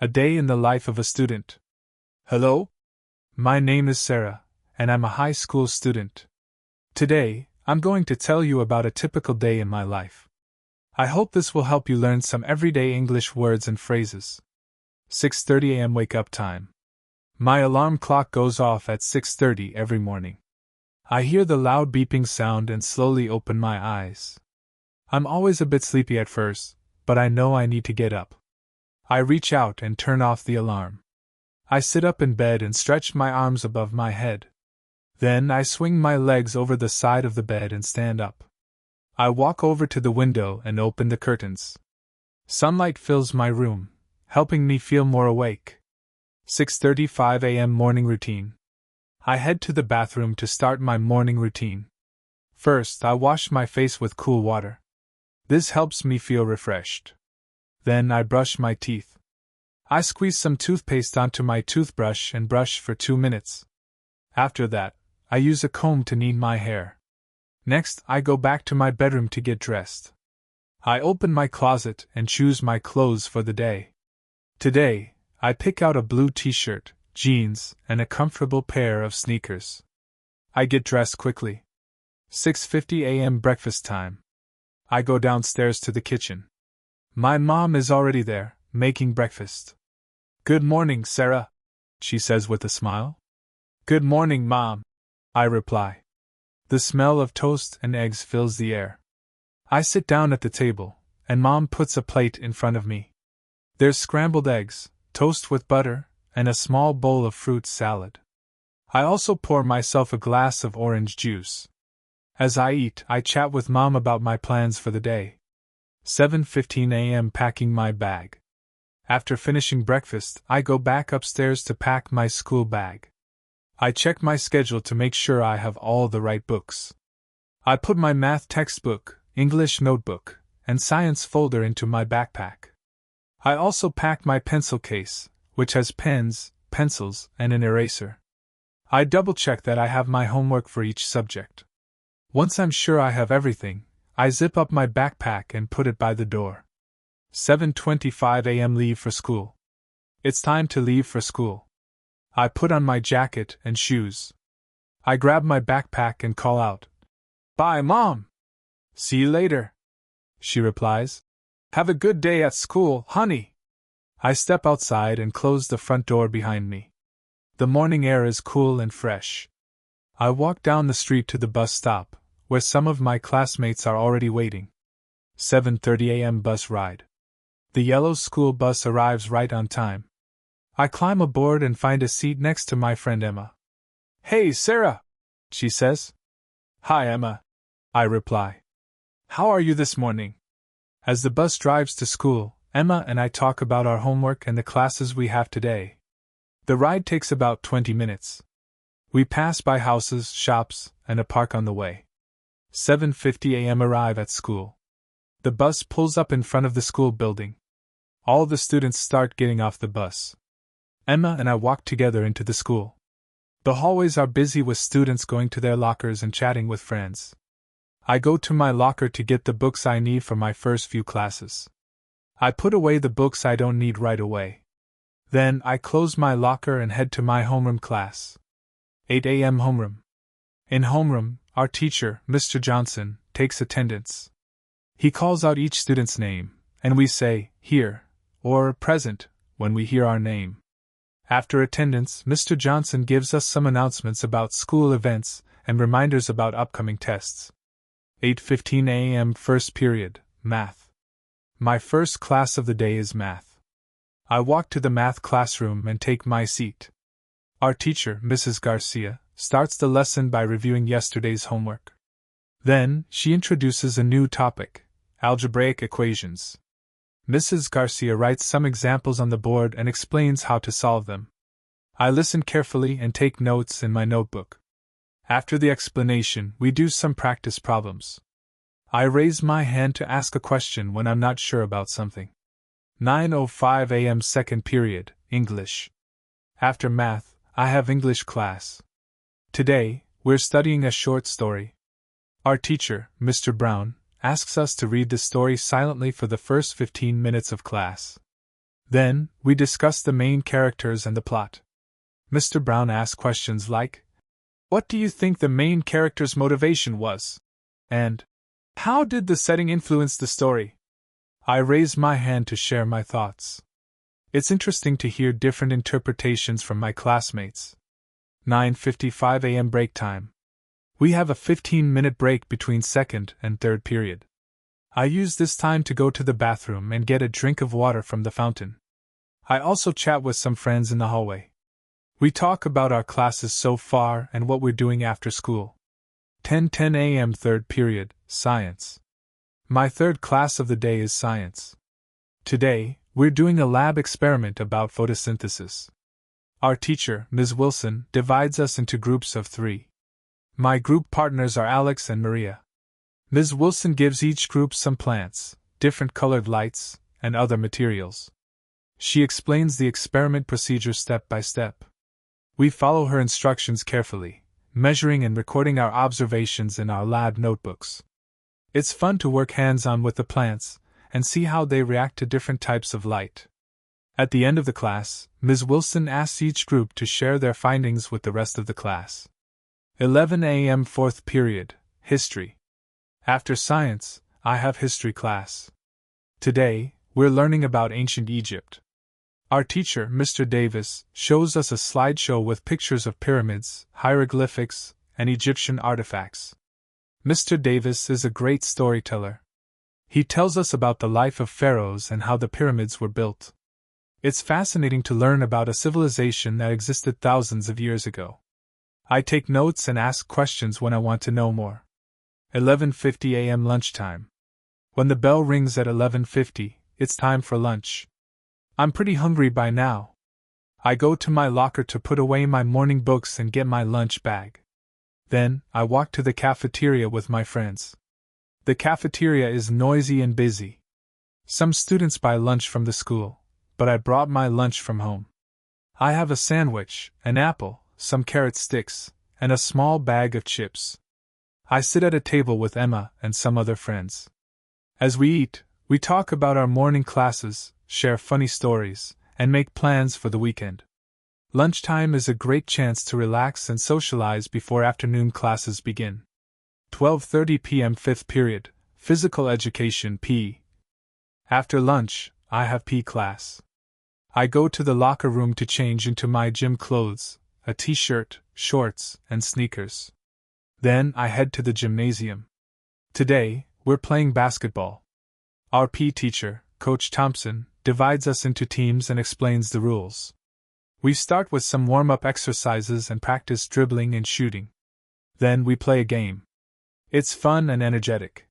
A day in the life of a student. Hello? My name is Sarah, and I'm a high school student. Today, I'm going to tell you about a typical day in my life. I hope this will help you learn some everyday English words and phrases. 6:30 a.m. wake-up time. My alarm clock goes off at 6:30 every morning. I hear the loud beeping sound and slowly open my eyes. I'm always a bit sleepy at first, but I know I need to get up. I reach out and turn off the alarm. I sit up in bed and stretch my arms above my head. Then I swing my legs over the side of the bed and stand up. I walk over to the window and open the curtains. Sunlight fills my room, helping me feel more awake. 6:35 a.m. morning routine. I head to the bathroom to start my morning routine. First, I wash my face with cool water. This helps me feel refreshed. Then I brush my teeth. I squeeze some toothpaste onto my toothbrush and brush for 2 minutes. After that, I use a comb to knead my hair. Next, I go back to my bedroom to get dressed. I open my closet and choose my clothes for the day. Today, I pick out a blue t-shirt, jeans, and a comfortable pair of sneakers. I get dressed quickly. 6:50 a.m. breakfast time. I go downstairs to the kitchen. My mom is already there, making breakfast. "Good morning, Sarah," she says with a smile. "Good morning, Mom," I reply. The smell of toast and eggs fills the air. I sit down at the table, and Mom puts a plate in front of me. There's scrambled eggs, toast with butter, and a small bowl of fruit salad. I also pour myself a glass of orange juice. As I eat, I chat with Mom about my plans for the day. 7:15 a.m. packing my bag. After finishing breakfast, I go back upstairs to pack my school bag. I check my schedule to make sure I have all the right books. I put my math textbook, English notebook, and science folder into my backpack. I also pack my pencil case, which has pens, pencils, and an eraser. I double-check that I have my homework for each subject. Once I'm sure I have everything, I zip up my backpack and put it by the door. 7:25 a.m. leave for school. It's time to leave for school. I put on my jacket and shoes. I grab my backpack and call out, "Bye, Mom!" "See you later," she replies. "Have a good day at school, honey." I step outside and close the front door behind me. The morning air is cool and fresh. I walk down the street to the bus stop, where some of my classmates are already waiting. 7:30 a.m. bus ride. The yellow school bus arrives right on time. I climb aboard and find a seat next to my friend Emma. "Hey, Sarah," she says. "Hi, Emma," I reply. "How are you this morning?" As the bus drives to school, Emma and I talk about our homework and the classes we have today. The ride takes about 20 minutes. We pass by houses, shops, and a park on the way. 7:50 a.m. arrive at school. The bus pulls up in front of the school building. All the students start getting off the bus. Emma and I walk together into the school. The hallways are busy with students going to their lockers and chatting with friends. I go to my locker to get the books I need for my first few classes. I put away the books I don't need right away. Then I close my locker and head to my homeroom class. 8 a.m. homeroom. In homeroom, our teacher, Mr. Johnson, takes attendance. He calls out each student's name, and we say, "Here," or "Present," when we hear our name. After attendance, Mr. Johnson gives us some announcements about school events and reminders about upcoming tests. 8:15 a.m. first period, math. My first class of the day is math. I walk to the math classroom and take my seat. Our teacher, Mrs. Garcia, starts the lesson by reviewing yesterday's homework. Then, she introduces a new topic, algebraic equations. Mrs. Garcia writes some examples on the board and explains how to solve them. I listen carefully and take notes in my notebook. After the explanation, we do some practice problems. I raise my hand to ask a question when I'm not sure about something. 9:05 a.m. second period, English. After math, I have English class. Today, we're studying a short story. Our teacher, Mr. Brown, asks us to read the story silently for the first 15 minutes of class. Then, we discuss the main characters and the plot. Mr. Brown asks questions like, "What do you think the main character's motivation was?" And, "How did the setting influence the story?" I raise my hand to share my thoughts. It's interesting to hear different interpretations from my classmates. 9:55 a.m. break time. We have a 15-minute break between second and third period. I use this time to go to the bathroom and get a drink of water from the fountain. I also chat with some friends in the hallway. We talk about our classes so far and what we're doing after school. 10:10 a.m. third period, science. My third class of the day is science. Today, we're doing a lab experiment about photosynthesis. Our teacher, Ms. Wilson, divides us into groups of 3. My group partners are Alex and Maria. Ms. Wilson gives each group some plants, different colored lights, and other materials. She explains the experiment procedure step by step. We follow her instructions carefully, measuring and recording our observations in our lab notebooks. It's fun to work hands-on with the plants and see how they react to different types of light. At the end of the class, Ms. Wilson asks each group to share their findings with the rest of the class. 11 a.m. fourth period, history. After science, I have history class. Today, we're learning about ancient Egypt. Our teacher, Mr. Davis, shows us a slideshow with pictures of pyramids, hieroglyphics, and Egyptian artifacts. Mr. Davis is a great storyteller. He tells us about the life of pharaohs and how the pyramids were built. It's fascinating to learn about a civilization that existed thousands of years ago. I take notes and ask questions when I want to know more. 11:50 a.m. lunchtime. When the bell rings at 11:50, it's time for lunch. I'm pretty hungry by now. I go to my locker to put away my morning books and get my lunch bag. Then, I walk to the cafeteria with my friends. The cafeteria is noisy and busy. Some students buy lunch from the school, but I brought my lunch from home. I have a sandwich, an apple, some carrot sticks, and a small bag of chips. I sit at a table with Emma and some other friends. As we eat, we talk about our morning classes, share funny stories, and make plans for the weekend. Lunchtime is a great chance to relax and socialize before afternoon classes begin. 12:30 p.m. fifth period, physical education P. After lunch, I have P class. I go to the locker room to change into my gym clothes, a t-shirt, shorts, and sneakers. Then I head to the gymnasium. Today, we're playing basketball. Our P teacher, Coach Thompson, divides us into teams and explains the rules. We start with some warm-up exercises and practice dribbling and shooting. Then we play a game. It's fun and energetic.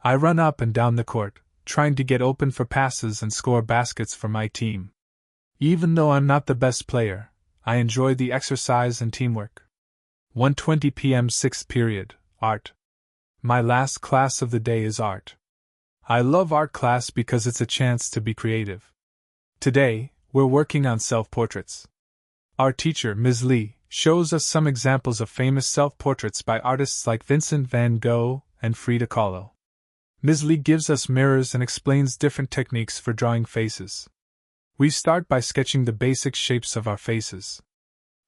I run up and down the court, trying to get open for passes and score baskets for my team. Even though I'm not the best player, I enjoy the exercise and teamwork. 1:20 p.m. sixth period, art. My last class of the day is art. I love art class because it's a chance to be creative. Today, we're working on self-portraits. Our teacher, Ms. Lee, shows us some examples of famous self-portraits by artists like Vincent van Gogh and Frida Kahlo. Ms. Lee gives us mirrors and explains different techniques for drawing faces. We start by sketching the basic shapes of our faces.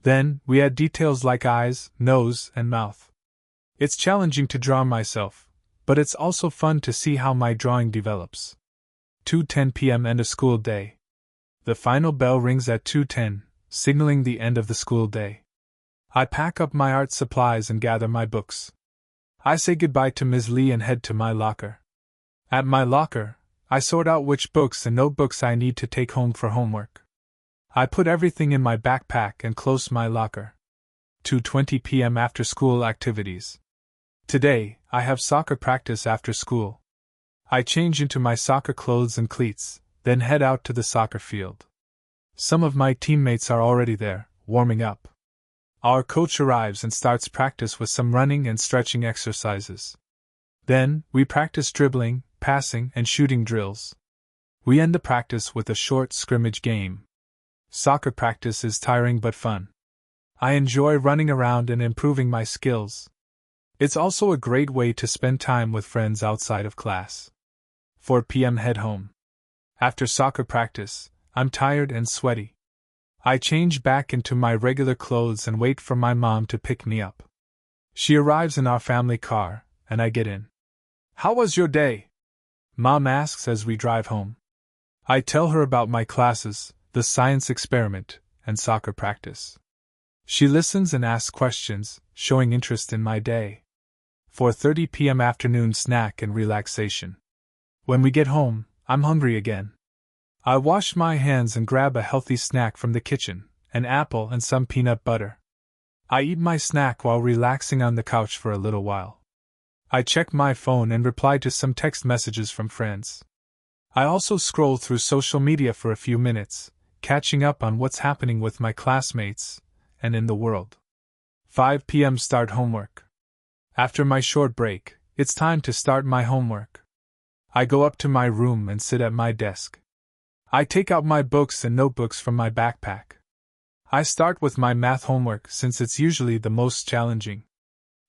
Then, we add details like eyes, nose, and mouth. It's challenging to draw myself, but it's also fun to see how my drawing develops. 2:10 p.m. end of school day. The final bell rings at 2:10, signaling the end of the school day. I pack up my art supplies and gather my books. I say goodbye to Ms. Lee and head to my locker. At my locker, I sort out which books and notebooks I need to take home for homework. I put everything in my backpack and close my locker. 2:20 p.m. after school activities. Today, I have soccer practice after school. I change into my soccer clothes and cleats, then head out to the soccer field. Some of my teammates are already there, warming up. Our coach arrives and starts practice with some running and stretching exercises. Then, we practice dribbling, passing, and shooting drills. We end the practice with a short scrimmage game. Soccer practice is tiring but fun. I enjoy running around and improving my skills. It's also a great way to spend time with friends outside of class. 4 p.m. head home. After soccer practice, I'm tired and sweaty. I change back into my regular clothes and wait for my mom to pick me up. She arrives in our family car, and I get in. "How was your day?" Mom asks as we drive home. I tell her about my classes, the science experiment, and soccer practice. She listens and asks questions, showing interest in my day. 4:30 p.m. afternoon snack and relaxation. When we get home, I'm hungry again. I wash my hands and grab a healthy snack from the kitchen, an apple and some peanut butter. I eat my snack while relaxing on the couch for a little while. I check my phone and reply to some text messages from friends. I also scroll through social media for a few minutes, catching up on what's happening with my classmates and in the world. 5 p.m. start homework. After my short break, it's time to start my homework. I go up to my room and sit at my desk. I take out my books and notebooks from my backpack. I start with my math homework since it's usually the most challenging.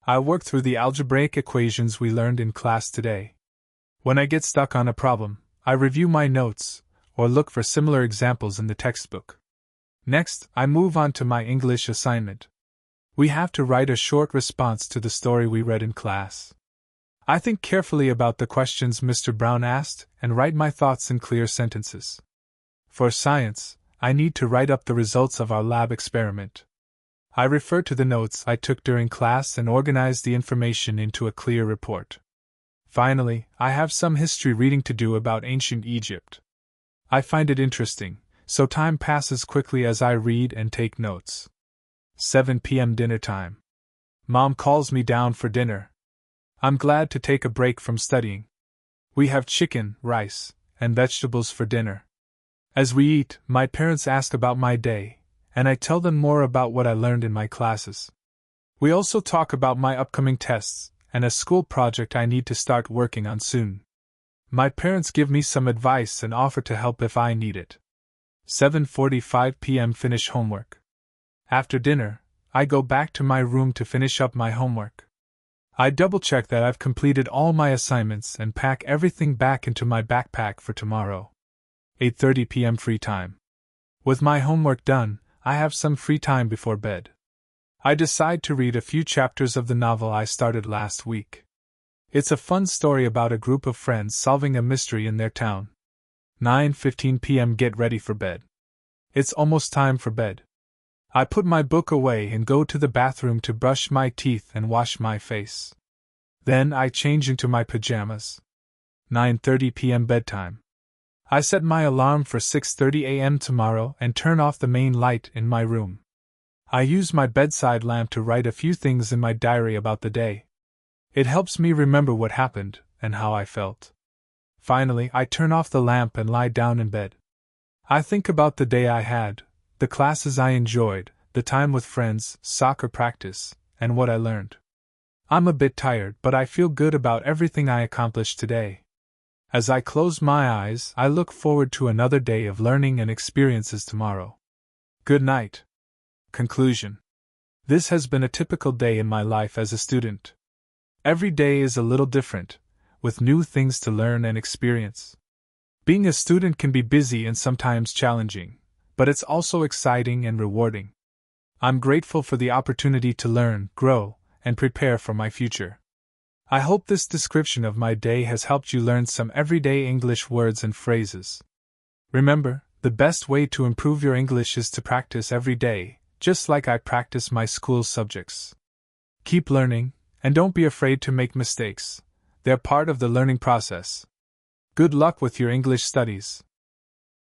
I work through the algebraic equations we learned in class today. When I get stuck on a problem, I review my notes, or look for similar examples in the textbook. Next, I move on to my English assignment. We have to write a short response to the story we read in class. I think carefully about the questions Mr. Brown asked and write my thoughts in clear sentences. For science, I need to write up the results of our lab experiment. I refer to the notes I took during class and organize the information into a clear report. Finally, I have some history reading to do about ancient Egypt. I find it interesting, so time passes quickly as I read and take notes. 7 p.m. dinner time. Mom calls me down for dinner. I'm glad to take a break from studying. We have chicken, rice, and vegetables for dinner. As we eat, my parents ask about my day, and I tell them more about what I learned in my classes. We also talk about my upcoming tests and a school project I need to start working on soon. My parents give me some advice and offer to help if I need it. 7:45 p.m. finish homework. After dinner, I go back to my room to finish up my homework. I double-check that I've completed all my assignments and pack everything back into my backpack for tomorrow. 8:30 p.m. free time. With my homework done, I have some free time before bed. I decide to read a few chapters of the novel I started last week. It's a fun story about a group of friends solving a mystery in their town. 9:15 p.m. Get ready for bed. It's almost time for bed. I put my book away and go to the bathroom to brush my teeth and wash my face. Then I change into my pajamas. 9:30 p.m. bedtime. I set my alarm for 6:30 a.m. tomorrow and turn off the main light in my room. I use my bedside lamp to write a few things in my diary about the day. It helps me remember what happened and how I felt. Finally, I turn off the lamp and lie down in bed. I think about the day I had, the classes I enjoyed, the time with friends, soccer practice, and what I learned. I'm a bit tired, but I feel good about everything I accomplished today. As I close my eyes, I look forward to another day of learning and experiences tomorrow. Good night. Conclusion. This has been a typical day in my life as a student. Every day is a little different, with new things to learn and experience. Being a student can be busy and sometimes challenging, but it's also exciting and rewarding. I'm grateful for the opportunity to learn, grow, and prepare for my future. I hope this description of my day has helped you learn some everyday English words and phrases. Remember, the best way to improve your English is to practice every day, just like I practice my school subjects. Keep learning, and don't be afraid to make mistakes. They're part of the learning process. Good luck with your English studies.